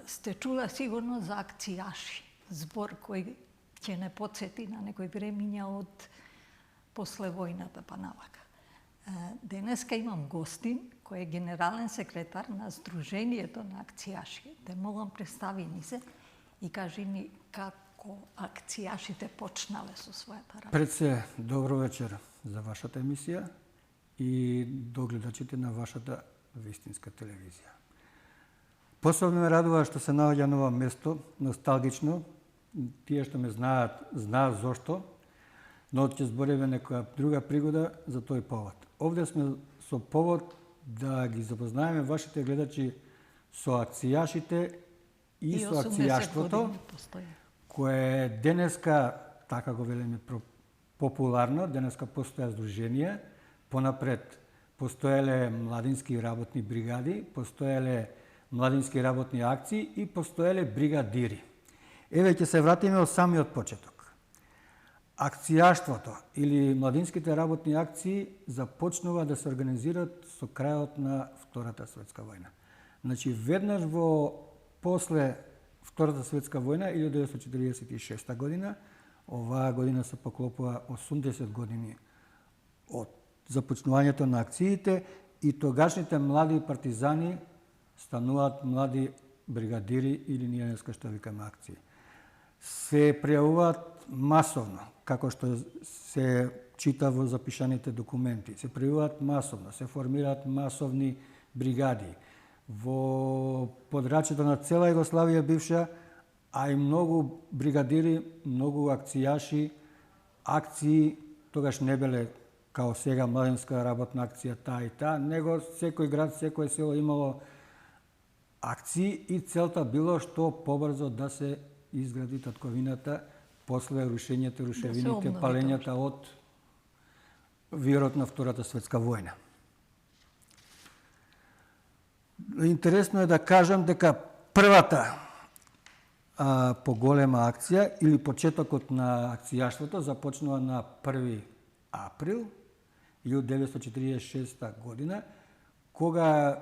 Сте чула сигурно за акцијаши, збор кој ќе не подсети на некој времиња од после војната па навака. Денеска имам гостин кој е генерален секретар на Сдруженијето на акцијаши. Те молам, представи ни се и кажи ни како акцијашите почнале со својата работа. Пред се, добро вечер за вашата емисија и догледачите на вашата вистинска телевизија. Посебно ме радува што се наоѓа на ова место, носталгично. Тие што ме знаат зошто, но ќе збориме некоја друга пригода за тој повод. Овде сме со повод да ги запознаеме вашите гледачи со акцијашите и со акцијаштвото, кое денеска, така го велиме, популарно, денеска постоја здруженија, понапред постоеле младински работни бригади, постоеле младински работни акции и постоеле бригадири. Еве ќе се вратиме од самиот почеток. Акцијаштвото или младинските работни акции започнува да се организираат со крајот на Втората светска војна. Значи, веднаш после Втората светска војна, 1946 година, оваа година се поклопува 80 години од започнувањето на акциите и тогашните млади партизани стануваат млади бригадири или ние днеска што викаме акции. Се пријавуваат масовно, како што се чита во запишаните документи. Се пријавуваат масовно, се формираат масовни бригади. Во подрачјето на цела Југославија бивша, а и многу бригадири, многу акцијаши, акции, тогаш не беле као сега младинска работна акција таа и таа, него секој град, секој село имало акции и целта било што побрзо да се изгради татковината после рушењето, рушевините, палењата од вирот на Втората светска војна. Интересно е да кажам дека првата поголема акција или почетокот на акцијаштвото започнува на 1 април 1946 година, кога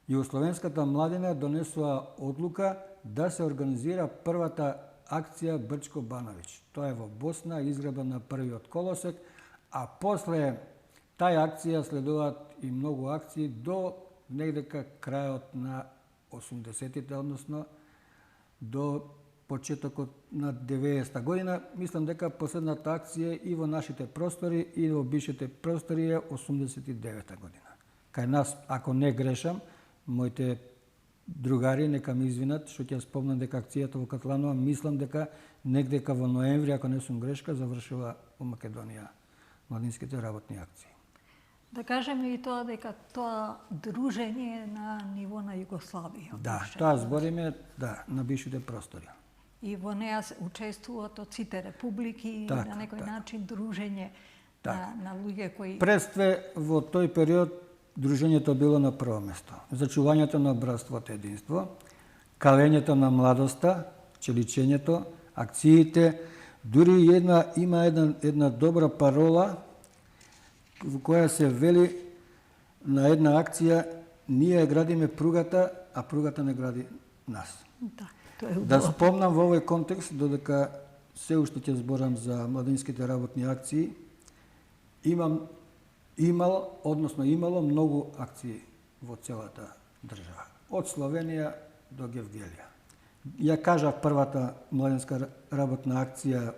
југословенската младина донесува одлука да се организира првата акција Брчко Бановиќ. Тоа е во Босна, изграбен на првиот колосек, а после таја акција следуваат и многу акции до негдека крајот на 80-тите, односно до почетокот на 90-та година. Мислам дека последната акција и во нашите простори и во бившите простори е 89-та година. Кај нас, ако не грешам, моите другари нека ми извинат што ќе спомнам дека акцијата во Катланова, мислам дека негдека во ноември, ако не сум грешка, завршила во Македонија младинските работни акции. Да кажеме и тоа дека тоа дружење е на ниво на Југославија. Да, тоа збориме, на бившите простори. И во неа учествуваат од сите републики, на некој начин дружење на луѓе кои... Пред во тој период дружењето било на прво место. Зачувањето на братството, единство, калењето на младоста, челичењето, акциите, дури има една добра парола во која се вели на една акција: ние градиме пругата, а пругата не гради нас. Да спомнам во овој контекст, додека се уште ќе зборам за младинските работни акции, имало многу акции во целата држава. Од Словенија до Гевгелија. Ја кажав првата младинска работна акција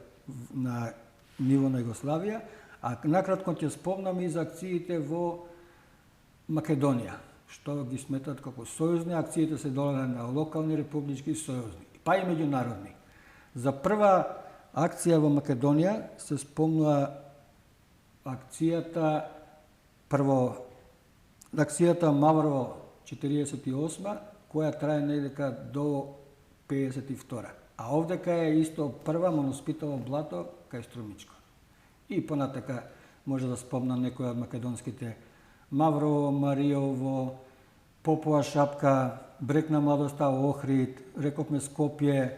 на ниво на Југославија, а накратко ќе спомнам и за акциите во Македонија, што ги сметат како сојузни. Акциите се долеле на локални, републички, сојузни, па и меѓународни. За прва акција во Македонија се спомнува акцијата Маврово 48, која трае недека до 52. А овдека е исто прва Моноспитово блато кај Струмичко. И понатака може да спомнам некои од македонските: Маврово, Маријово, Попова Шапка, Брег на младоста, Охрид, рековме Скопје,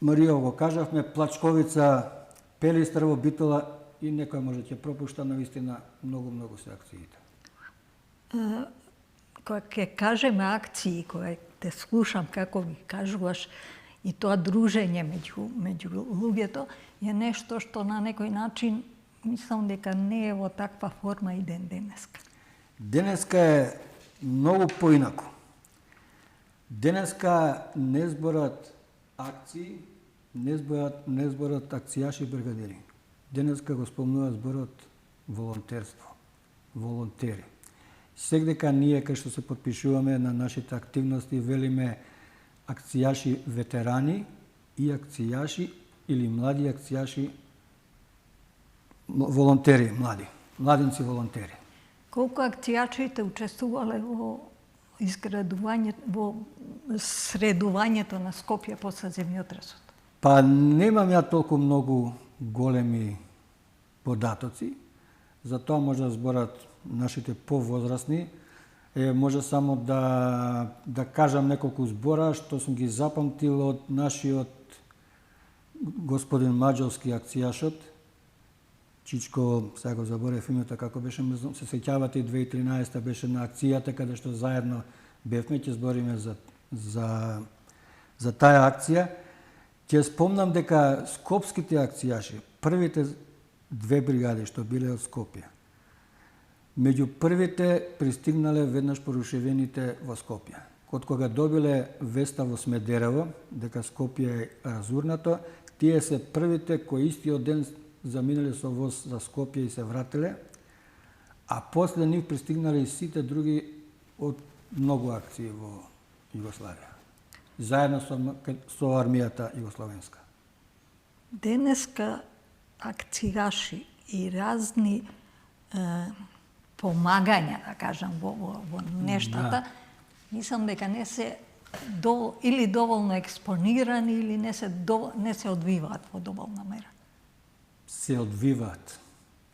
Маријово кажавме, Плачковица, Пелистрво, Битола и некој може ќе пропушта, навистина многу се акциите. кога ќе кажеме акции, кога те слушам како ги кажуваш, и тоа дружење меѓу луѓето е нешто што на некој начин мислам дека не е во таква форма и денеска. Денеска е многу поинаку. Денеска не зборат акции, не зборат акцијаши и бригадири. Денеска го спомнува зборот волонтерство, волонтери. Сегдека ние кај што се потпишуваме на нашите активности велиме акцијаши ветерани и акцијаши или млади акцијаши волонтери, младинци волонтери. Колку акцијачите учествувале во во средувањето на Скопје после земјотресот? Па немам ја толку многу големи податоци, затоа може да зборат нашите повозрасни. Може само да кажам неколку збора што сум ги запамтил од нашиот господин Маđовски акцијашот, Чичко, сега го заборев името како беше, се сеќавате и 2013 беше на акцијата каде што заедно бевме, ќе збориме за таа акција. Ќе спомнам дека скопските акцијаши, првите две бригади што биле од Скопје, меѓу првите пристигнале веднаш порушевените во Скопје. Од кога добиле веста во Смедерево дека Скопје е разурнато, тие се првите кои истиот ден заминале со воз за Скопје и се вратиле, а после нив пристигнале и сите други од многу акции во Југославија, заедно со армијата југословенска. Денеска акцијаши и разни помагања, да кажам, во нештата, мислам дека не се или доволно експонирани, или не се одвиваат во доволна мера. Се одвиваат.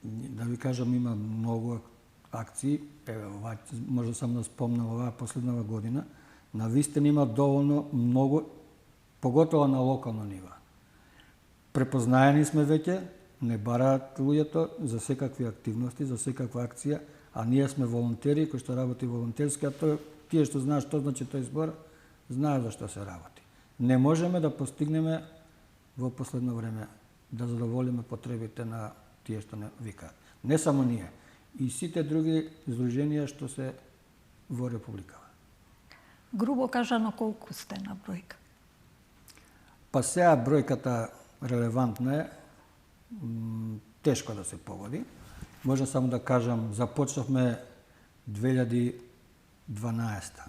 Да ви кажам, има многу акции, може само да спомнам оваа последнава година, на вистина има доволно многу, поготово на локално нива. Препознаени сме веќе, не бараат луѓето за секакви активности, за секаква акција, а ние сме волонтери кои што работи волонтерски, а тие што знаат што значи тој збор, знаат за што се работи. Не можеме да постигнеме во последно време да задоволиме потребите на тие што не викаат. Не само ние, и сите други здруженија што се во Републикава. Грубо кажано, колку сте на бројка? Па сега бројката релевантна е, тешко да се погоди. Може само да кажам, започнавме 2012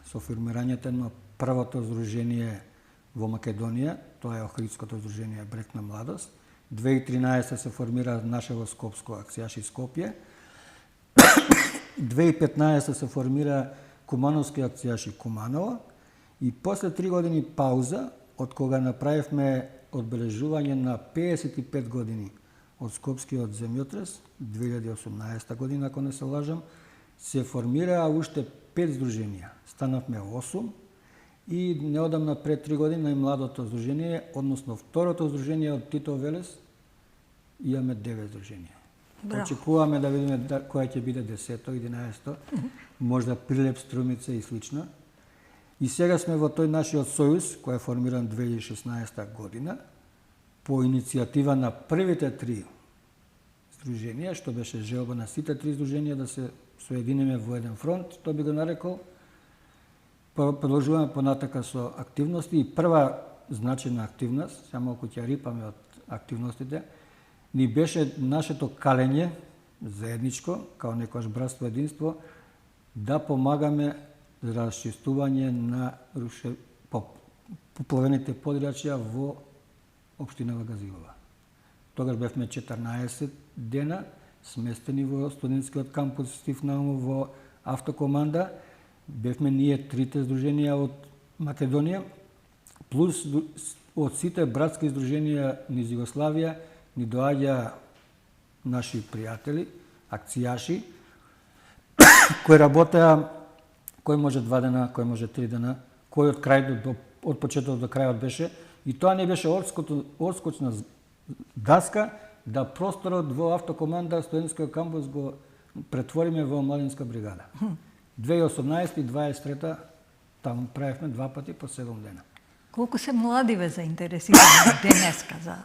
со формирањето на првото здружение во Македонија, тоа е Охридското здружение Брег на младост. 2013 се формира нашето скопско акцијаши Скопје. 2015 се формира Кумановски акцијаши Куманово и после 3 години пауза, од кога направивме одбележување на 55 години од Скопскиот земјотрес, 2018 година, ако не се лажам, се формираа уште 5 здруженија. Станавме 8 и неодамна пред 3 години и младото здружение, односно второто здружение од Тито Велес, имаме 9 здруженија. Очекуваме да видиме која ќе биде 10-то, 11-то, можда Прилеп, Струмица и слично. И сега сме во тој нашиот сојуз, кој е формиран 2016 година, по иницијатива на првите 3 здруженија, што беше желба на сите 3 здруженија да се соединиме во еден фронт, тоа би го нарекол. Продолжуваме понатака со активности и прва значена активност, сега малку ќе рипаме од активностите, ни беше нашето калење заедничко, као некојаш братство единство, да помагаме за расчистување на поплавените подрачја во општина Вагазилова. Тогаш бевме 14 дена сместени во студентскиот кампус Стив Наумов во автокоманда. Бевме ние трите здруженија од Македонија, плюс од сите братски здруженија низ Југославија ни доаѓа наши пријатели, акцијаши, кои работеа, кој може 2 дена, кој може 3 дена, кој од крај од почетокот до крајот беше, и тоа не беше одскочна даска да просторот во автокоманда студентскиот кампус го претвориме во младинска бригада. 2018 и 23 таму правевме 2 пати по 7 дена. Колку се млади ве заинтересирани денеска за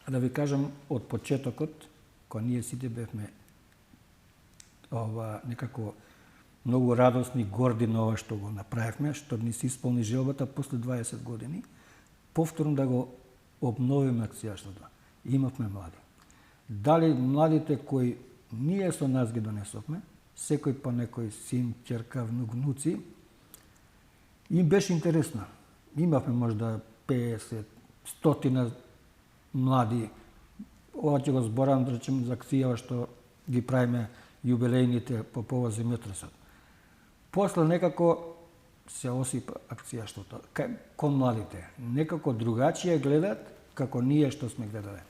А да ви кажам, од почетокот, кога ние сите бевме некако многу радосни, горди на ова што го направивме, што ни се исполни желбата после 20 години, повторно да го обновиме акцијаштото. Имавме млади. Дали младите кои ние со нас ги донесовме, секој по некој син, ќерка, внук, внуци, им беше интересно. Имавме можда 50, 100 млади. Ова ќе го зборам, да речем, за акцијава што ги правиме јубилејните по повод земјотресот. После некако се осипа акцијаштото кон младите. Некако другачија гледат како ние што сме гледале.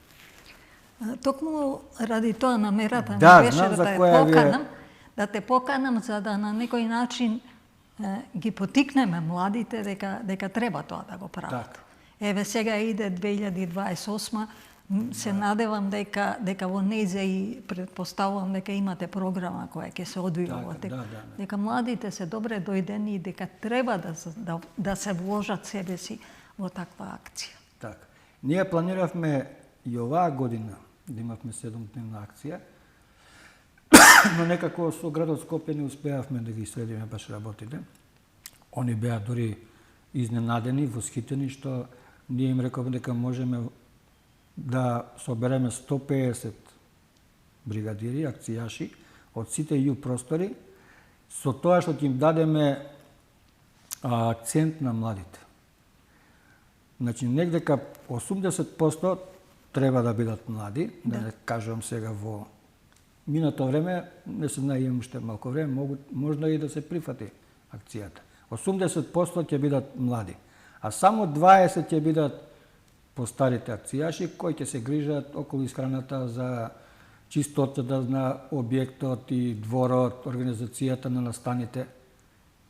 Токму ради тоа намерата ми Да, беше знам да за те која ви е- поканам, да те поканам за да на некој начин ги потикнеме младите дека треба тоа да го прават. Така. Еве сега иде 2028, се надевам дека во нејзе и претпоставувам дека имате програма која ќе се одвива Така, во тек. да. Дека младите се добре дојдени и дека треба да се вложат себе си во таква акција. Така. Ние планиравме и оваа година да имавме 7-дневна акција, но некако со градот Скопје не успеавме да ги следиме баш работите. Они беа дури изненадени, восхитени, што ние им рековме дека можеме да собереме 150 бригадири, акцијаши од сите ју простори, со тоа што ќе им дадеме акцент на младите. Значи, негдека 80% треба да бидат млади, да не кажувам сега во минато време, не се знае, имам уште малку време, можна и да се прифати акцијата. 80% ќе бидат млади, а само 20% ќе бидат постарите акцијаши кои ќе се грижат околу исхраната за чистотата на објектот и дворот, организацијата на настаните.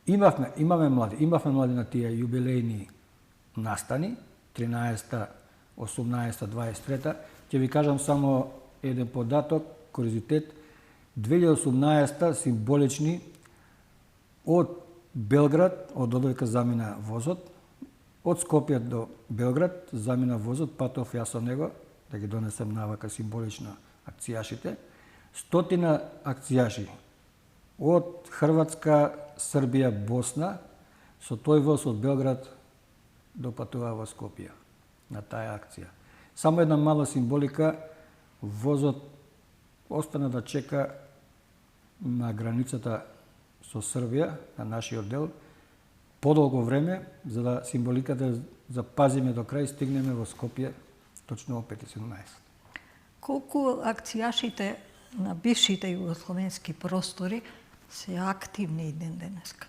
Имаме млади на тие јубилејни настани, 13-та, 18-та, 23-та. Ќе ви кажам само еден податок, куризитет. 2018-та символични од Белград, од Одојка замина возот, од Скопје до Белград замина возот, патов јас со него, да ги донесем навака символично акцијашите. 100 акцијаши од Хрватска, Србија, Босна, со тој воз од Белград допатува во Скопје на таа акција. Само една мала символика, возот остана да чека на границата со Србија, на нашиот дел, подолго време, за да символиката запазиме до крај, стигнеме во Скопје точно во 5:17. Колку акцијашите на бившите југословенски простори се активни и ден денеска?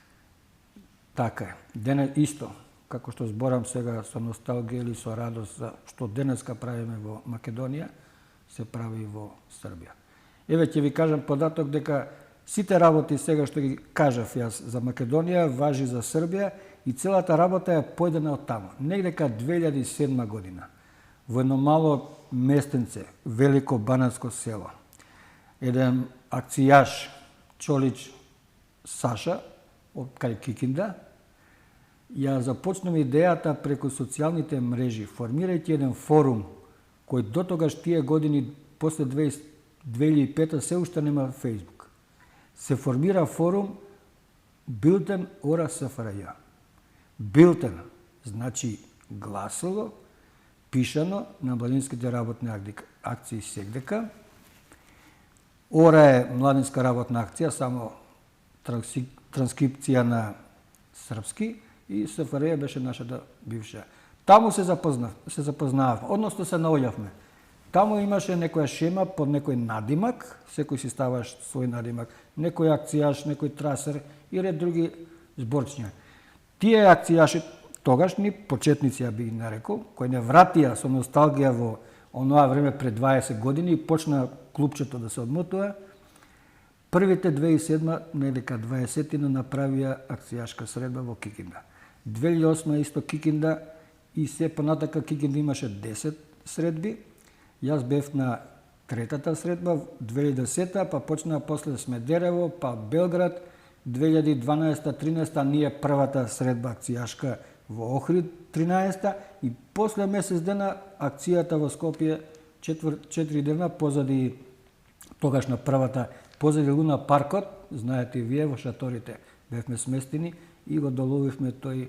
Така е. Денес исто, како што зборам сега со носталгија или со радост за што денеска правиме во Македонија, се прави и во Србија. Еве ќе ви кажам податок дека сите работи сега што ги кажав јас за Македонија важи за Србија и целата работа е појдена од таму. Негдека 2007 година во едно мало местенце, Велико Банатско село, еден акцијаш Чолич Саша од кај Кикинда ја започнува идејата преку социјалните мрежи, формирајќи еден форум кој дотогаш тие години после 2005 се уште нема Facebook. Се формира форум Билтен Ора СФРЈ. Билтен значи гласило пишано на младинските работни акции СЕГДК. Ора е младинска работна акција, само транскрипција на српски, и СФРЈ беше нашата бивша. Таму се запознававме, односно се наоѓавме. Таму имаше некоја шема под некој надимак, секој си ставаш свој надимак, некој акцијаш, некој трасер и ред други зборчиња. Тие акцијаши тогашни почетници, ја би ги нарекол, кои не вратија со носталгија во оноа време пред 20 години и почна клупчето да се одмотува, првите 2007, недека 20-тина направија акцијашка средба во Кикинда. 2008 исто Кикинда и се понатака Кикинда имаше 10 средби. Јас бев на третата средба 2010, па почна после Смедерево, па Белград 2012-13 ние првата средба акцијашка во Охрид 13 и после месец дена акцијата во Скопје 4 дена позади тогаш на првата позади Луна паркот, знаете и вие во шаторите бевме сместени и го доловивме тој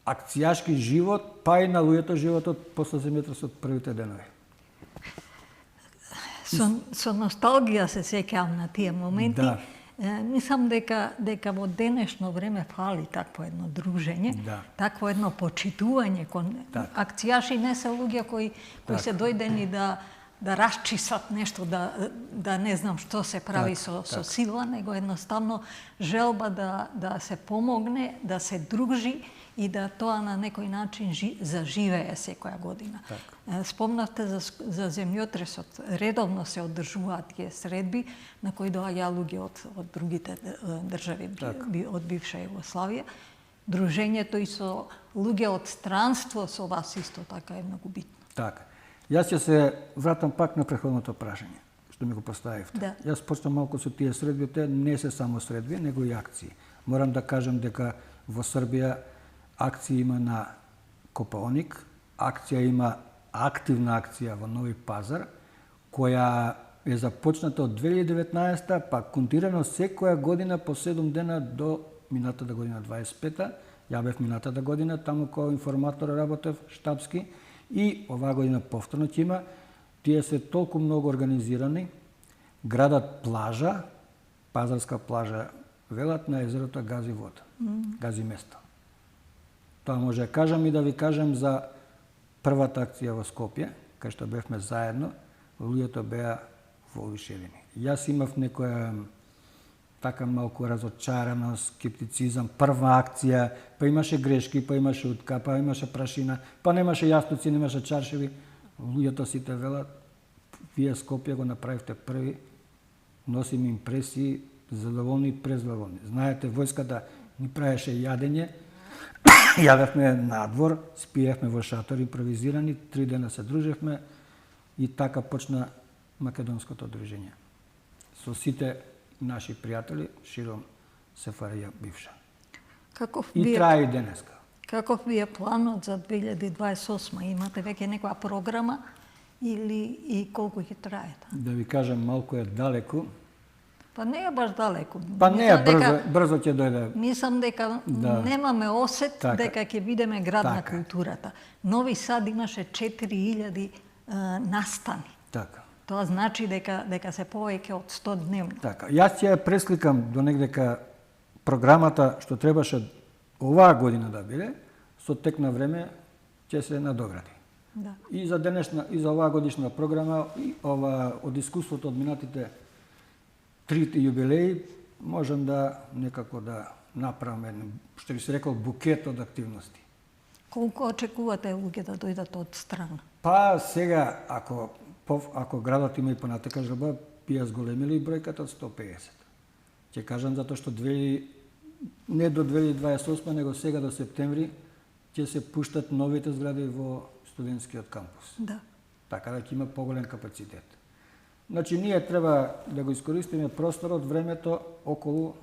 акцијашки живот, па и на луѓето животот после земјотресот првите денови. Со носталгија се сеќавам на тие моменти. Да. Мислам дека во денешно време фали такво едно дружење, такво едно почитување кон акцијаши. Не се луѓе кои се дојдени да расчисат нешто, да не знам што се прави со сила, него едноставно желба да се помогне, да се дружи и да тоа на некој начин заживее секоја година. Спомнавте за земјотресот. Редовно се одржуваат тие средби на кои доаѓа луѓе од другите држави од бивша Југославија. Дружењето и со луѓе од странство со вас исто така е многу битно. Така. Јас ќе се вратам пак на претходното прашање што ми го поставивте. Јас почнам малку со тие средби, те не се само средби, него и акции. Морам да кажам дека во Србија акција има на Копаоник, акција има активна акција во Нови Пазар, која е започната од 2019, па континуирано секоја година по 7 дена до минатата година 25-та. Ја бев минатата година таму кој информатор работев штабски и оваа година повторно ќе има. Тие се толку многу организирани. Градат плажа, Пазарска плажа, велат на езерото гази вода, гази место. Тоа може да кажам и да ви кажам за првата акција во Скопје, кај што бевме заедно, луѓето беа воодушевени. Јас имав некоја така малку разочараност, скептицизам, прва акција, па имаше грешки, па имаше утка, па имаше прашина, па немаше јастуци, немаше чаршеви. Луѓето сите велат, вие Скопје го направивте први, носим импресии, задоволни и презадоволни. Знаете, војската ни правеше јадење, јадевме надвор, спиевме во шатори импровизирани, 3 дена се дружевме и така почна македонското дружење. Со сите наши пријатели широм Сефарија бивша. И трае и денеска. Каков ви е планот за 2028? Имате веќе некоја програма или и колку ќе трае? Да ви кажам, малку е далеку. Па не е баш далеко. Па не е брзо ќе дојде. Мислам дека немаме осет дека ќе бидеме град на културата. Нови Сад имаше 4000 настани. Така. Тоа значи дека се повеќе од 100 дневно. Така. Јас ќе ја пресликам до негдека програмата што требаше оваа година да биде, со тек на време ќе се надогради. Да. И за денешна и за оваа годишна програма и од искуството од минатите 3 јубилеи можам да некако да направам што би се рекол букет од активности. Колку очекувате луѓе да дојдат од страна? Па сега ако градот има и понатака желба, би ја зголемили бројката од 150. Ќе кажам затоа што не до 2028, него сега до септември ќе се пуштат новите згради во студентскиот кампус. Да. Така да ќе има поголем капацитет. Значи, ние треба да го искористиме просторот, времето околу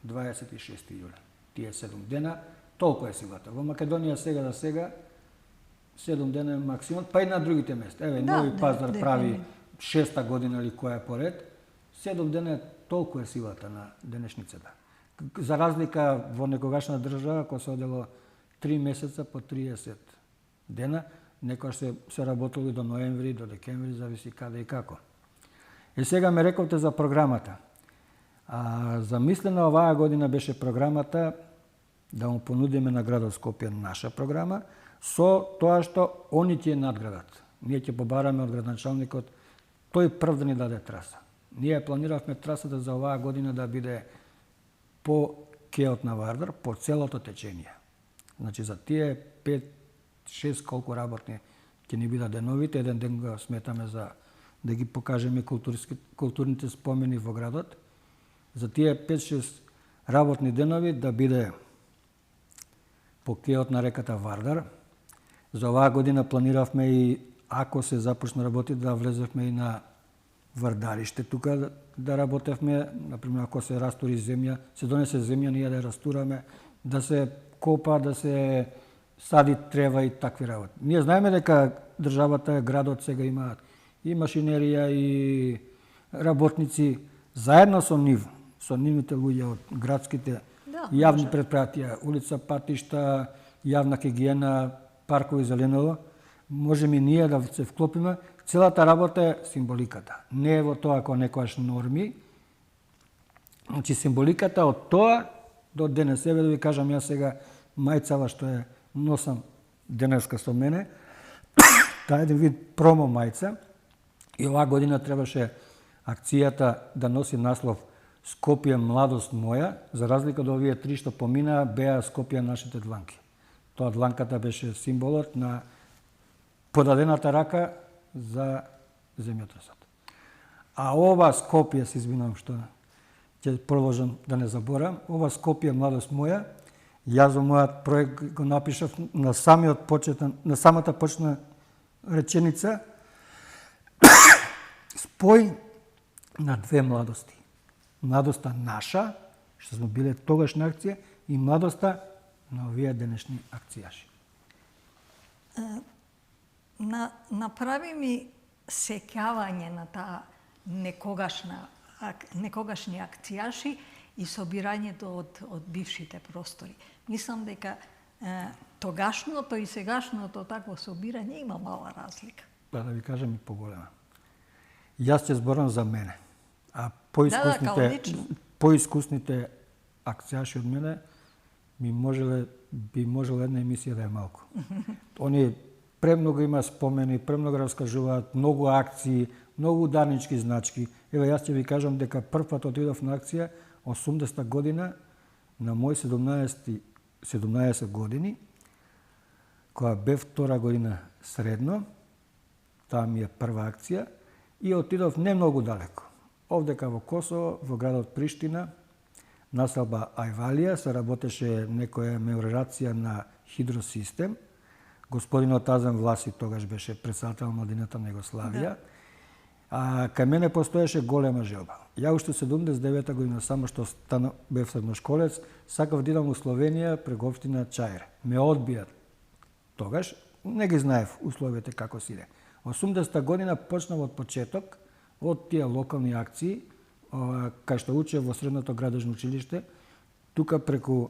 26 јули. Тие 7 дена, толку е силата. Во Македонија сега за сега 7 дена е максимум, па и на другите места. Еве, Нови Пазар прави 6-та година или која е поред. 7 дена е толку е силата на денешницата. За разлика во некогашна држава, која се одело 3 месеца по 30 дена, некојаш се работело до ноември, до декември, зависи каде и како. И сега ме рековте за програмата. Замислена оваа година беше програмата да му понудиме на градот Скопје наша програма, со тоа што они ќе надградат. Ние ќе побараме од градоначалникот тој прв да ни даде траса. Ние планиравме трасата за оваа година да биде по кеот на Вардар, по целото течение. Значи за тие 5-6 колку работни ќе ни бидат деновите, еден ден го сметаме за да ги покажеме културните спомени во градот. За тие 5-6 работни денови да биде по кеот на реката Вардар. За оваа година планиравме и ако се започна работи да влезевме и на вардариште тука да работевме, например ако се растури земја, се донесе земја, ние да ја растураме, да се копа, да се сади трева и такви работи. Ние знаеме дека државата, градот сега имаат и машинерија и работници заедно со нив, со нивните луѓе од градските јавни предпријатија, улица, патишта, јавна хигиена, паркови, зеленово, можеме и ние да се вклопиме. Целата работа е символиката. Не е во тоа како некојаш норми. Значи символиката од тоа до денес. Еве да ви кажам јас сега мајцава што е носам денеска со мене. Таа е еден вид промо мајца. И оваа година требаше акцијата да носи наслов Скопје младост моја, за разлика од овие три што поминаа, беа Скопје нашите дланки. Тоа дланката беше символот на подадената рака за земјотресот. А ова Скопје, се извинувам што ќе продолжам да не заборам, ова Скопје младост моја, јас во мојот проект го напишав на самиот почетен, на самата почетна реченица спој на две младости. Младоста наша, што сме биле тогаш на акција, и младоста на овие денешни акцијаши. Направи ми сеќавање на таа некогашни акцијаши и собирањето од бившите простори. Мислам дека тогашното и сегашното такво собирање има мала разлика. Да ви кажам и поголема. Јас ќе зборам за мене, а поискусните акцијаши од мене би можеле една емисија да е малку. Они премногу има спомени, премногу раскажуваат, многу акции, многу ударнички значки. Еве јас ќе ви кажам дека првпат отидов на акција 80-та година на мој 17 години, која бев втора година средно, таа ми е прва акција, и отидов не многу далеко. Овдека во Косово, во градот Приштина, населба Ајвалија, се работеше некоја мелиорација на хидросистем. Господинот Азем Власи тогаш беше председател младината на Југославија. А кај мене постоеше голема желба. Ја уште 79 година, само што бев средношколец, сакав да идам во Словенија преку општина Чаир. Ме одбија тогаш, не ги знаев условите како си иде. 80-та година почнав од почеток, од тие локални акции, кај што учев во средното градежно училиште, тука преку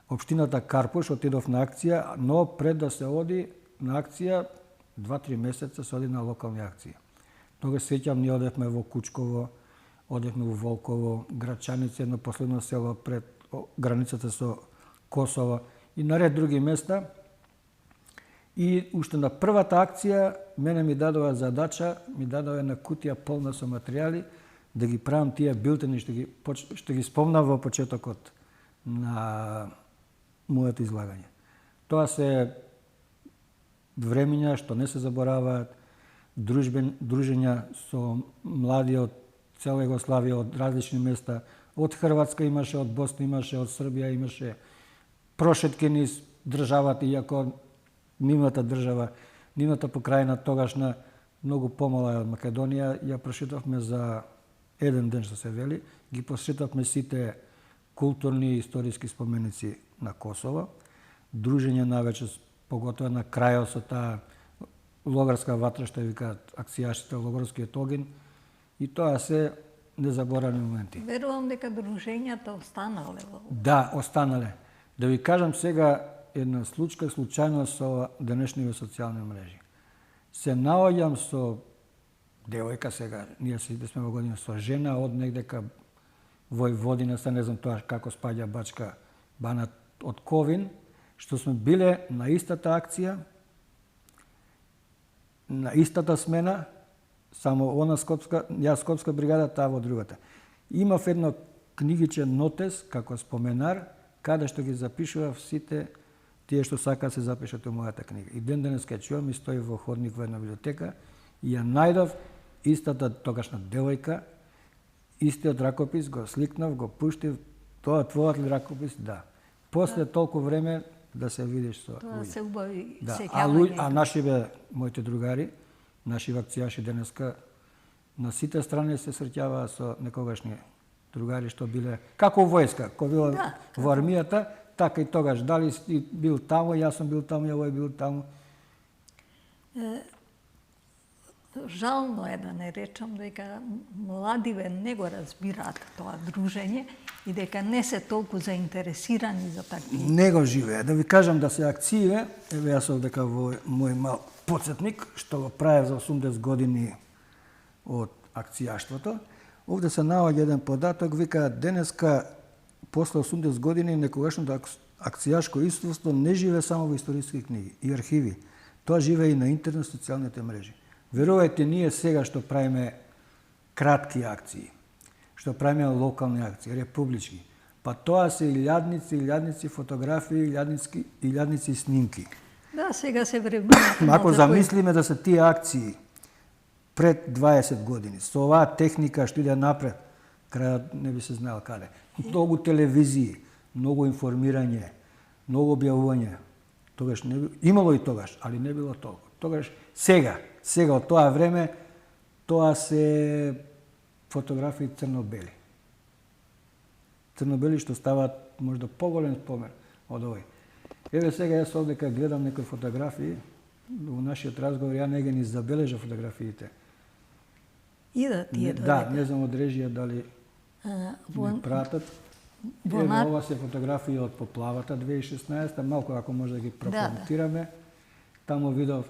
општината Карпуш отидов на акција, но пред да се оди на акција, 2-3 месеца се оди на локални акции. Тогаш сеќам, ние одевме во Кучково, одевме во Волково, Грачаница, едно последно село пред границата со Косово и наред други места. И уште на првата акција мене ми дадоа задача, ми дадоа една кутија полна со материјали, да ги правам тие билтени што ги спомнав во почетокот на моето излагање. Тоа се времиња што не се забораваат, дружења со млади од цела Југославија, од различни места, од Хрватска имаше, од Босна имаше, од Србија имаше, прошетки низ државата, иако нивната држава, нивната покрајна тогашна многу помала од Македонија, ја прошетавме за еден ден, што се вели, ги посетавме сите културни и историски споменици на Косово, дружење навече, поготоа на крајот со таа логарска ватра, што ја викаат акцијашите, логарскиот огин, и тоа се незаборавни моменти. Верувам дека дружењата останале. Да, останале. Да ви кажам сега една случајно со денешниве социјални мрежи. Се наоѓам со девојка сега, ние сите сме во година, со жена од негдека Војводина, се не знам тоа како спаѓа Бачка Банат, од Ковин, што сме биле на истата акција, на истата смена, само она скопска, ја скопска бригада, таа во другата. Имав едно книгичен нотес, како споменар, каде што ги запишував сите тие што сака се запишат во мојата книга. И ден денес кај чувам, и стои во ходник во една библиотека, и ја најдов истата тогашна девојка, истиот ракопис, го сликнав, го пуштив, тоа твојот ли ракопис? Да. После толку време да се видиш со тоа се убави да. сеќавање. А нашиве, моите другари, наши акцијаши денеска на сите страни се среќаваа со некогашни другари што биле како војска, кој било во армијата, така и тогаш дали си бил таму, јас сум бил таму, овој бил таму. Жално е да не речам дека младиве не го разбираат тоа дружење и дека не се толку заинтересирани за такви. Не го живее. Да ви кажам да се акције, еве јас овдека во мој мал подсетник, што го правев за 80 години од акцијаштвото, овде се наоѓа еден податок, вика денеска после 80 години некогашното акцијашко искуство не живее само во историски книги и архиви. Тоа живее и на интернет, социјалните мрежи. Верувајте, ние сега што правиме кратки акции, што правиме локални акции, републички, па тоа се илјадници фотографии, илјадници снимки. Да, сега се времењата. Ако замислиме да се тие акции пред 20 години, со оваа техника што иде напред, крајот не би се знаел каде. Многу телевизии, многу информирање, многу објавување. Тогаш не би, имало и тогаш, али не било толку. Тогаш сега од тоа време, тоа се фотографии црно-бели. Црно-бели што ставаат можда поголем спомен од овој. Еве сега јас овдека гледам некои фотографии, во нашиот разговор ја не ги ни забележа фотографиите. И да тие Да, не знам од режија дали не пратат. Еве ова се фотографии од поплавата 2016, малку ако може да ги прокоментираме. Таму видов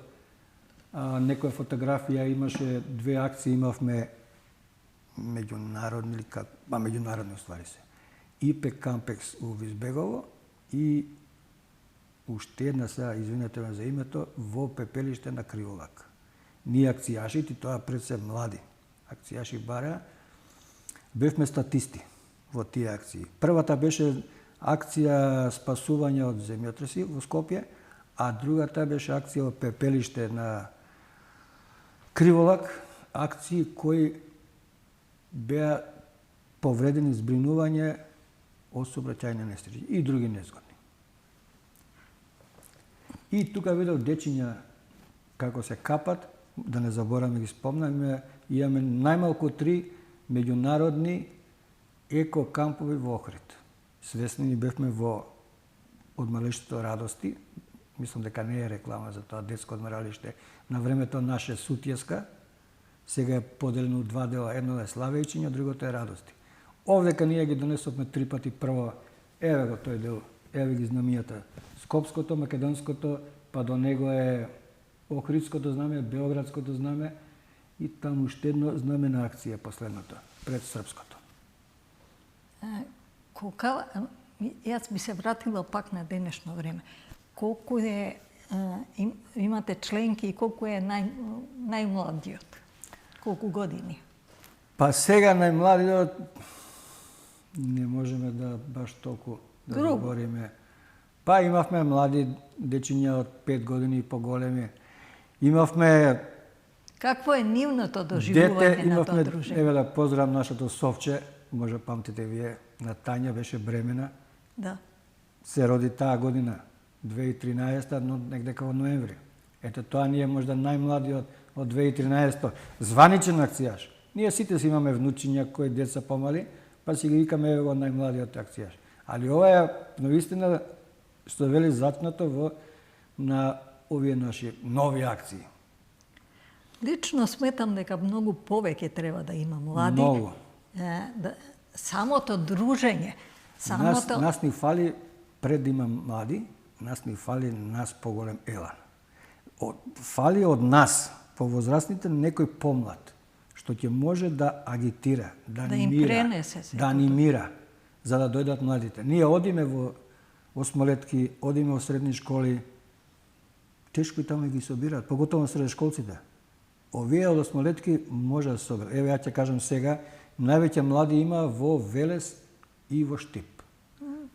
некоја фотографија, имаше две акции, имавме меѓународни или меѓународни уствари се. ИП Кампекс у Визбегово и уште една сега, извинете ме за името, во пепелиште на Криволак. Ние акцијашите, тоа пред се млади акцијаши бареа, бевме статисти во тие акции. Првата беше акција спасување од земјотреси во Скопје, а другата беше акција во пепелиште на Криволак, акции кои беа повредени, збринување од сообраќајни несреќи и други незгодни. И тука видов дечиња како се капат, да не забораваме ги спомнаме, имаме најмалку 3 меѓународни еко кампови во Охрид. Свесни ни бевме во одморалиштето Радости, мислам дека не е реклама за тоа детско одморалиште, на времето наше Сутјеска, сега е поделено у два дела, едно е Славејчиња, другото е Радости. Овдека ние ги донесовме 3 пати, прво, еве го тој дел, еве ги знамињата, Скопското, Македонското, па до него е Охридското знаме, Београдското знаме и таму уште едно знаме на акција последното, пред Српското. Јас би се вратила пак на денешно време. Колку е, имате членки и колку е најмладиот? Колку години? Па сега најмладиот не можеме да баш толку да говориме. Па имавме млади дечиња од 5 години и поголеми. Имавме какво е нивното доживување на тоа дружење? Еве да поздравам нашето Совче, може памтите вие, на Тања беше бремена. Да. Се роди таа година, 2013, но негде као ноември. Ете тоа ние можда најмладиот од 2013, званичен акцијаш. Ние сите си имаме внучиња кои деца помали, па си ги викаме еве го најмладиот акцијаш. Али ова е навистина што вели затнато на овие наши нови акции. Лично сметам дека многу повеќе треба да има млади. Многу. Самото дружење, Нас ни фали, пред да има млади, нас ни фали поголем елан. Фали од нас, повозрастните, некој помлад, што ќе може да агитира, да анимира, да анимира, за да дојдат младите. Ние одиме во осмолетки, одиме во средни школи, тешко и таму ги собираат, поготово средношколците. Овие од осмолетки може да се соберат. Еве ја ќе кажам сега, највеќе млади има во Велес и во Штип.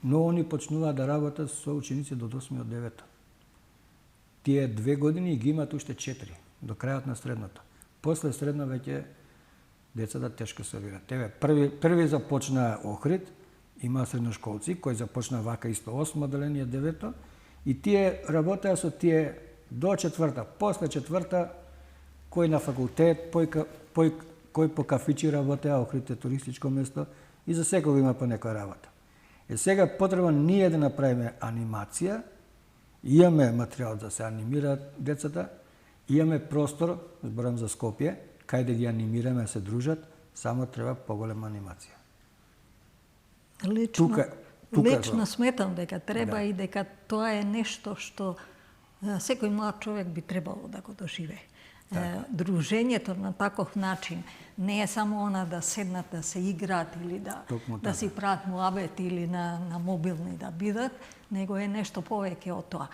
Но они почнуваат да работат со ученици до 8 од 9. Тие 2 години ги имаат уште 4 до крајот на средното. После средно веќе децата тешко собираат. Еве први започна Охрид, има средношколци кои започна вака исто 8 одделение 9 и тие работеа со тие до 4-та. После 4-та кој на факултет, кој по кафичи работеа, Охрид е туристичко место и за секој има по некоја работа. Сега потреба ние да направиме анимација, имаме материјал да се анимираат децата, имаме простор, зборам за Скопје, кај да ги анимираме, се дружат, само треба поголема анимација. Лично сметам дека треба и дека тоа е нешто што секој млад човек би требало да го доживее. Дружењето на таков начин не е само она да седнат да се играат или да си прават муабет или на мобилни да бидат, него е нешто повеќе од тоа.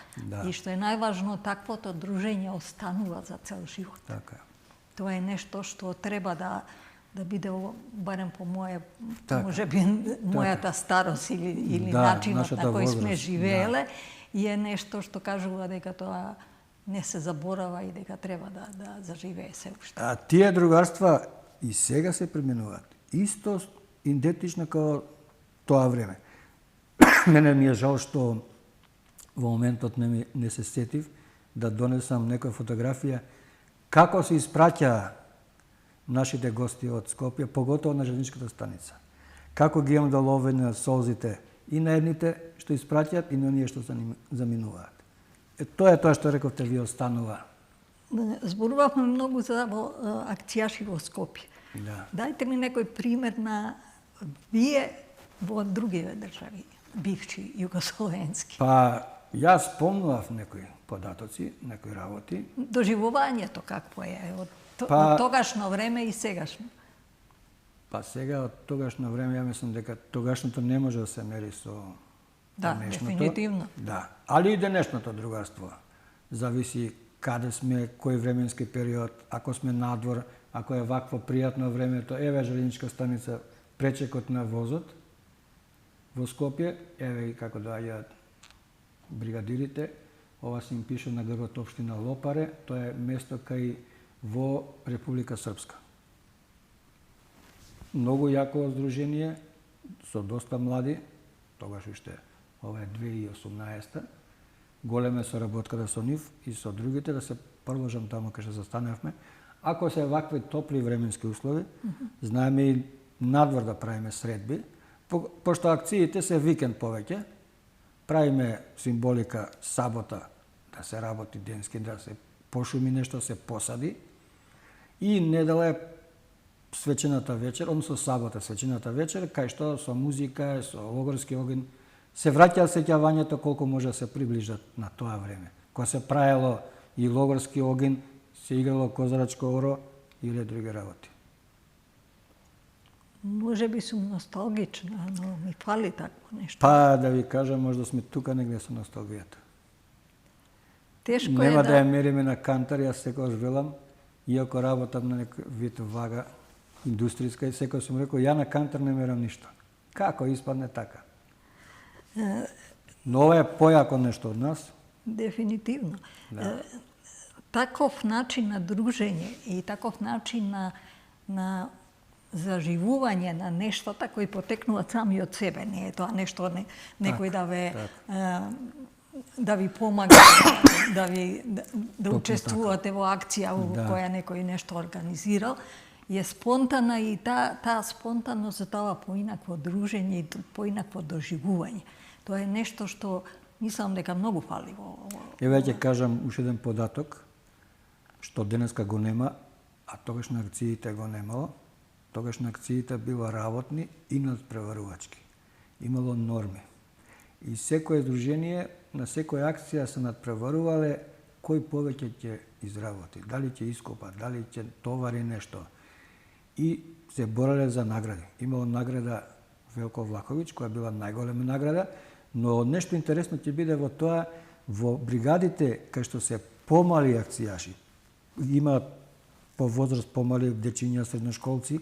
И што е најважно, таквото дружење останува за цел живот. Така. Тоа е нешто што треба да биде, барем по можеби мојата старост или начинот на кој сме живееле, и е нешто што кажува дека тоа не се заборава и дека треба да заживее се уште. А тие другарства и сега се применуваат. Исто идентично како тоа време. Мене ми е жал што во моментот не се сетив да донесам некоја фотографија како се испраќа нашите гости од Скопје, поготово на железничката станица. Како ги имам да лове на солзите и на едните што испраќаат и на оние што заминуваат. Тоа е тоа што рековте, ви останува. Зборувавме многу за акцијаши во Скопје. Дајте ми некој пример на вие во други држави, бивши југословенски. Па, јас спомнував некои податоци, некои работи. Доживувањето какво е од тогашно време и сегашно? Па сега од тогашно време, ја мислам дека тогашното не може да се мери со денешното. Дефинитивно. Да, али и денешното другарство. Зависи каде сме, кој временски период, ако сме надвор, ако е вакво пријатно времето, еве железничка станица, пречекот на возот во Скопје, еве и како доаѓаат бригадирите, ова се им пише на грбот општина Лопаре, тоа е место кај во Република Српска. Многу јако здружение, со доста млади, тогаш уште ова е 2018. Голема соработката со нив и со другите, да се продолжам таму кај што застанавме. Ако се вакви топли временски услови, знаеме и надвор да правиме средби, пошто акциите се викенд повеќе, правиме символика сабота да се работи денски, да се пошуми нешто, се посади, и недела е свечената вечер, односно сабота свечената вечер, кај што со музика, со логорски огин, се враќа сеќавањето колку може да се приближат на тоа време. Кога се правело и логорски огин, се играло козарачко оро или други работи. Може би сум носталгична, но ми фали такво нешто. Па, да ви кажам, може да сме тука негде со носталгијата. Тешко Нема да ја мериме на кантар, јас секогаш велам, иако работам на некој вид вага индустријска, и секој сум рекол, ја на кантар не мерам ништо. Како испадне така? Но ова е појако нешто од нас. Дефинитивно. Таков начин на дружење и таков начин на заживување на нештата кои потекнуваат сами од себе. Не е тоа нешто некој да ви помага, да учествувате во акција во која некој нешто организирал, е спонтана, и таа спонтаност дава поинакво дружење и поинакво доживување. Тоа е нешто што мислам дека многу фали во... Еве ќе кажам уште еден податок, што денеска го нема, а тогаш на акциите го немало. Тогаш на акциите било работни и надпреварувачки. Имало норми. И секое здружение, на секоја акција се надпреварувале кој повеќе ќе изработи, дали ќе ископа, дали ќе товари нешто. И се бореле за награди. Имало награда Велко Влаховиќ, која била најголема награда, но нешто интересно ќе биде во тоа, во бригадите кај што се помали акцијаши, има по возраст помали дечиња, средношколци,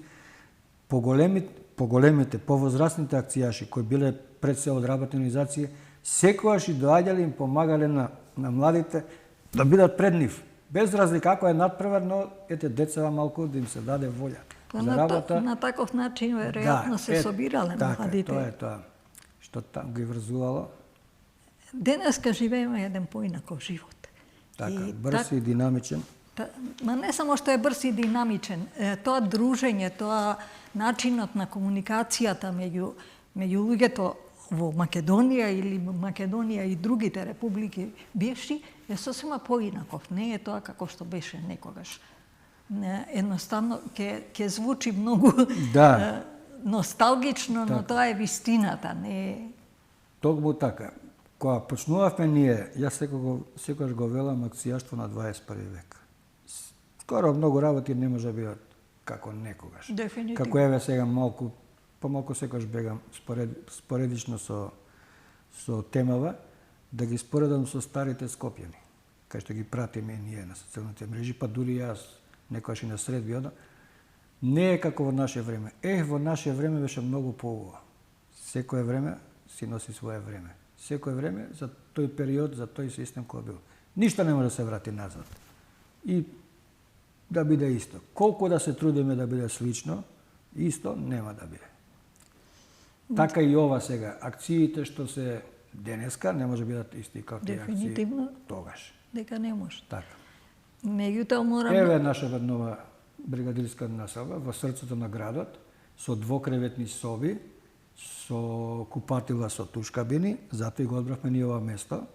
поголемите, повозрастните акцијаши кои биле пред се од работни организации, секогаш и доаѓале им помагале на младите да бидат пред нив. Без разлика ако е надпревар, но ете деца малку да им се даде волја за работа. На таков начин веројатно се собирале младите. Тоа е тоа што там ги врзувало. Денеска живееме еден поинаков живот. Така, брз и динамичен. Ма не само што е брз и динамичен, тоа дружење, тоа начинот на комуникацијата меѓу луѓето во Македонија или Македонија и другите републики бивши е сосема поинаков. Не е тоа како што беше некогаш. Едноставно ќе звучи многу носталгично, но тоа е вистината, не е. Токму така. Кога почнувавме ние, јас секогаш го велам акцијаштво на 21 век. Скоро многу работи не може да бидат како некогаш. Дефинитивно. Како еве сега помалку секогаш бегам споредично со темава, да ги споредам со старите Скопјани, кај што ги пратиме ние на социјалните мрежи, па дури јас некогаш и на сред би одам. Не е како во наше време. Во наше време беше многу поубаво. Секое време си носи свое време. Секое време за тој период, за тој систем кој бил. Ништо не може да се врати назад. И да биде исто. Колку да се трудиме да биде слично, исто нема да биде. Така и ова сега. Акциите што се денеска не може да бидат исти како тие акции тогаш. Дека не може. Така. Меѓутоа морам... Еве наша нова бригадирска населба во срцето на градот, со двокреветни соби, со купатила со туш-кабини, затоа и го одбравме ние ова место,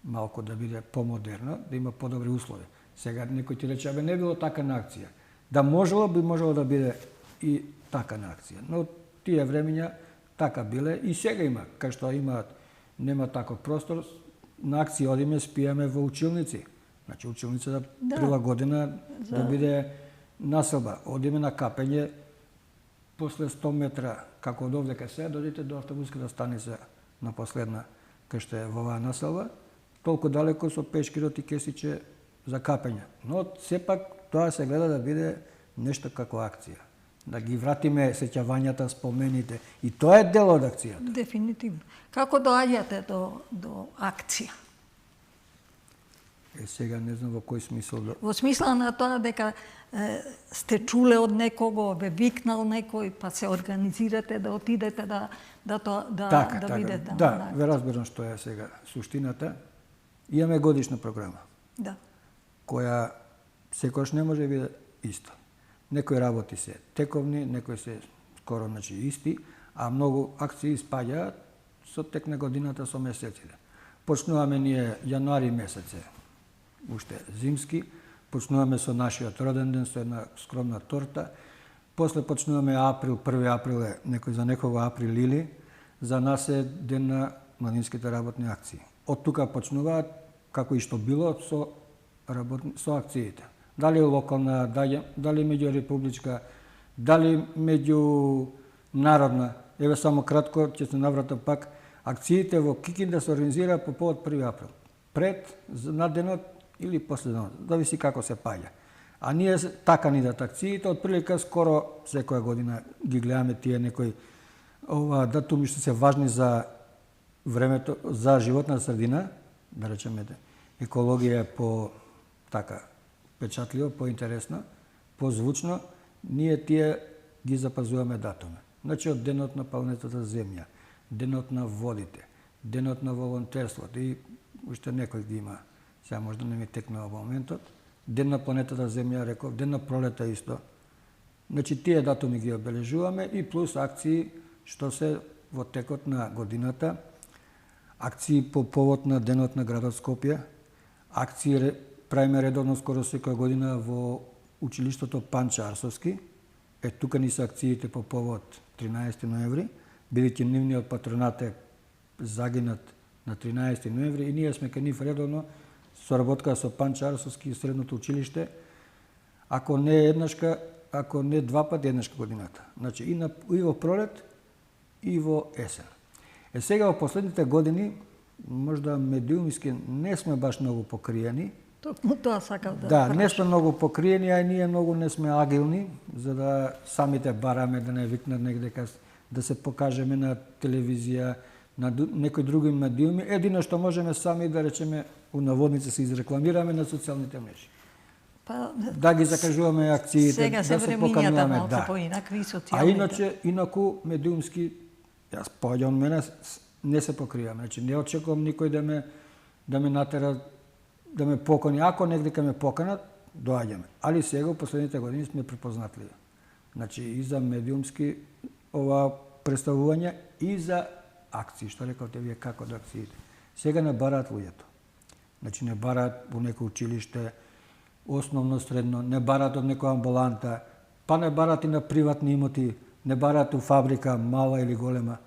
малку да биде помодерно, да има подобри услови. Сега некој ти рече, не било така на акција. Да можело, би можело да биде и така на акција. Но тие времења така биле и сега има, кај што нема таков простор, на акција одиме, спиеме во училници. Значи училница да прилагодена да биде населба. Одиме на капење, после 100 метра, како од овдека се, додите до автобуската станица на последна, кај што е во оваа населба, толку далеко со пешкирот и кесиче за капење. Но сепак тоа се гледа да биде нешто како акција. Да ги вратиме сеќавањата, спомените. И тоа е дел од акцијата. Дефинитивно. Како доаѓате до акција? Сега не знам во кој смисол да... Во смисла на тоа дека сте чуле од некого, ве викнал некој, па се организирате да отидете да видите. Да, ве разбирам што е сега суштината. Имаме годишна програма. Да. Која секојаш не може да биде исто. Некои работи се тековни, некои се скоро исти, а многу акции спаѓаат со тек на годината со месеците. Почнуваме ние јануари месеце, уште зимски, почнуваме со нашиот роден ден, со една скромна торта, после почнуваме април, 1 април е за некого април или, за нас е ден на младинските работни акции. Од тука почнуваат, како и што било, со акциите. Дали локална, дали меѓурепубличка, дали меѓународна. Еве само кратко, ќе се навратам пак, акциите во Кикинда се организира по повод 1 април. Пред, на денот или после денот, зависи како се паѓа. А ние така ни дат акциите, од прилика скоро секоја година ги гледаме тие некои датуми што се важни за времето, за животна средина, да речеме екологија по така печатливо, поинтересно, позвучно, ние тие ги запазуваме датуми. Значи од денот на планетата Земја, денот на водите, денот на волонтерството и уште некој ги има. Сега може да не ми текнува во моментот. Ден на планетата Земја, реков, ден на пролета исто. Значи тие датуми ги обележуваме и плюс акции што се во текот на годината, акции по повод на денот на градот Скопје, акции правиме редовно скоро секоја година во училиштето Панче Арсовски. Тука ни се акциите по повод 13 ноември, бидејќи нивниот патронат е загинат на 13 ноември и ние сме кај нив редовно соработка со Панче Арсовски и средното училиште, ако не еднашка, ако не два пати еднашка годината. Значи и во пролет и во есен. Сега во последните години можда медиумски не сме баш многу покриени. Токму тоа сакав да прашам. Не сме многу покриени, а ние многу не сме агилни, за да самите бараме да не викнат негде да се покажеме на телевизија, на некои други медиуми. Едино што можеме сами да речеме у наводници се изрекламираме на социјалните мрежи. Да ги закажуваме акциите, да се покануваме, да. Поинакви социјалните. А инаку медиумски, јас поаѓам мене, не се покривам. Значи не очекувам никој да ме натера, да ме покани. Ако негде ме поканат, доаѓаме. Али сега, последните години, сме препознатливи. Значи, и за медиумски представување, и за акции, што рекавте вие, како да акциите. Сега не бараат луѓето. Значи, не бараат во некој училиште, основно, средно, не бараат од некоја амбуланта, па не бараат и на приватни имоти, не бараат у фабрика, мала или голема.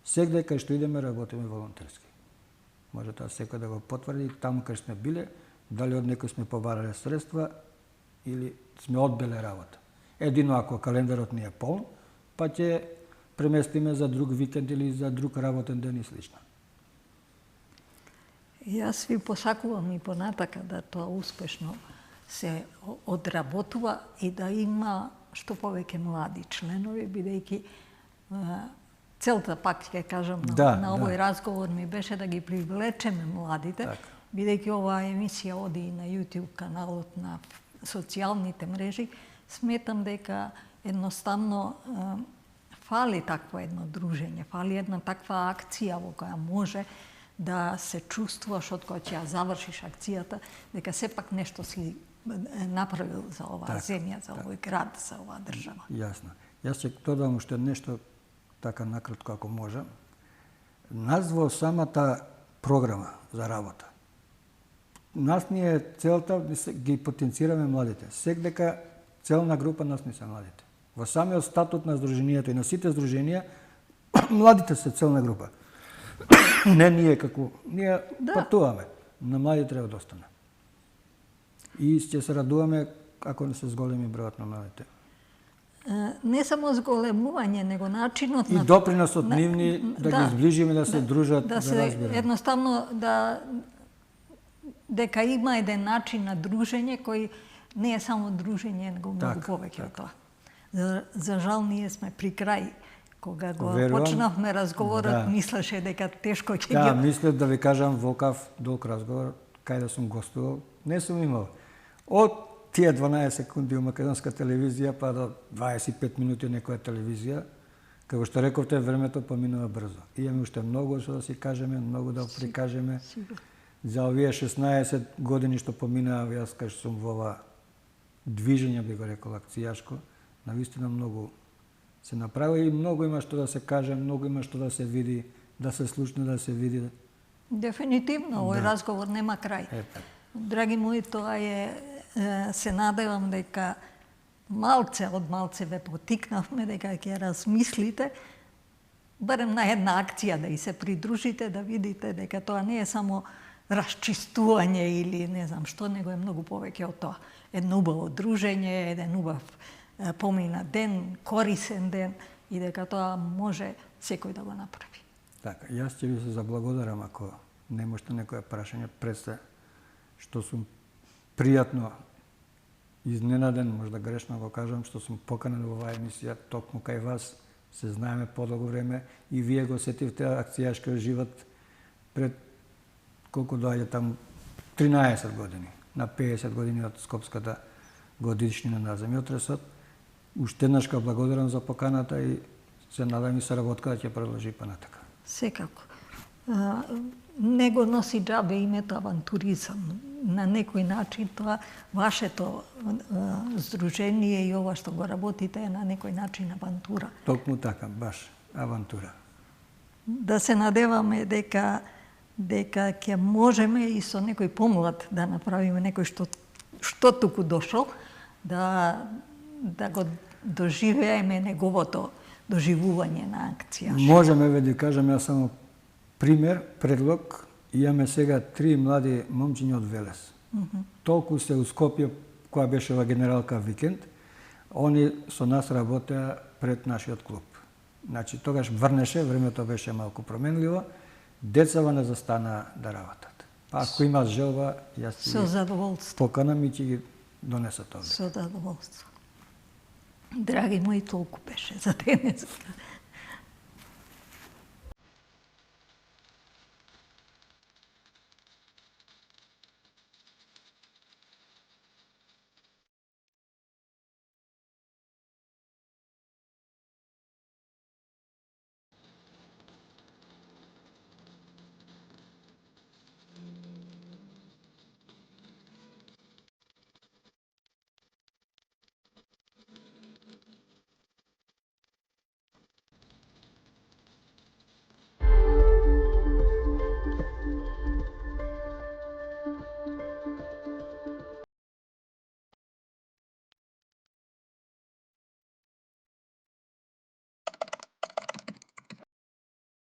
Сегде кај што идеме, работиме волонтерски. Може тоа секој да го потврди, таму кај сме биле, дали од некој сме побарале средства или сме одбеле работа. Едино ако календарот ни е полн, па ќе преместиме за друг викенд или за друг работен ден и слично. Јас ви посакувам и понатака да тоа успешно се одработува и да има што повеќе млади членови, бидејќи целта, пак ќе кажам, на овој разговор ми беше да ги привлечеме младите, бидејќи оваа емисија оди и на YouTube каналот, на социјалните мрежи. Сметам дека едноставно фали такво едно дружење, фали една таква акција во која може да се чувствуваш од кога ќе ја завршиш акцијата, дека сепак нешто си направил за оваа земја, за овој град, за оваа држава. Јасно. Јас ќе додам уште нешто, така накратко ако можам. Нас во самата програма за работа, нас ни е целта да ги потенцираме младите. Секдека целна група нас не се младите. Во самиот статут на Сдруженијето и на сите здруженија, младите се целна група. Не ние како... Ние патуваме, на млади треба да остане. И ќе се радуваме ако не се зголеми бројот на младите. Не само зголемување, него начинот и доприносот нивни да ги изближиме, да се дружат, да разбираме. Едноставно дека има еден начин на дружење кој не е само дружење, него многу повеќе од тоа. За жал ние сме при крај. Кога го почнавме разговорот, мислеше дека тешко ќе ги... Да, мислев да ви кажам волкав долг разговор, кај да сум гостувал, не сум имал. Од тие 12 секунди у македонска телевизија, па до 25 минути некоја телевизија, како што рековте, времето поминува брзо. Имаме уште многу што да си кажеме, многу да прикажеме. За овие 16 години што поминаа, јас кај што сум во ова движење, би го рекол, акцијашко, навистина многу се направи и многу има што да се каже, многу има што да се види, да се слушне, да се види. Дефинитивно, овој разговор нема крај. Драги мои, тоа е, се надевам дека малце од малце ве потикнавме, дека ќе размислите, барем на една акција да и се придружите, да видите дека тоа не е само расчистување или не знам што, него е многу повеќе од тоа. Едно убаво дружење, еден убав помина ден, корисен ден и дека тоа може секој да го направи. Така, јас ќе ви се заблагодарам ако не можете некоја прашање пред се, што сум пријатно изненаден, можда грешно го кажам, што сум поканен во оваа емисија токму кај вас, се знаеме подолго време и вие го сетивте акцијашкиот живот пред колку доаѓа таму 13 години, на 50 години од Скопската годишнина на земјотресот. Уште еднаш ка благодарам за поканата и се надам и соработка да ќе продолжи понатака. Секако. Не го носи џабе името авантуризам. На некој начин тоа вашето здружение и ова што го работите е на некој начин авантура. Токму така, баш, авантура. Да се надеваме дека ќе можеме и со некој помлад да направиме некој што туку дошол, да го доживееме неговото доживување на акција. Можеме, ве да кажам, јас само пример, предлог. Имаме сега 3 млади момчиња од Велес. Толку се у Скопје, која беше ова генералка викенд, они со нас работеа пред нашиот клуб. Значи, тогаш врнеше, времето беше малку променливо, децава не застана да работат. Па ако има желба, јас со задоволство поканам и ќе ги донесат овде. Со задоволство. Драги мои, толку беше за денес.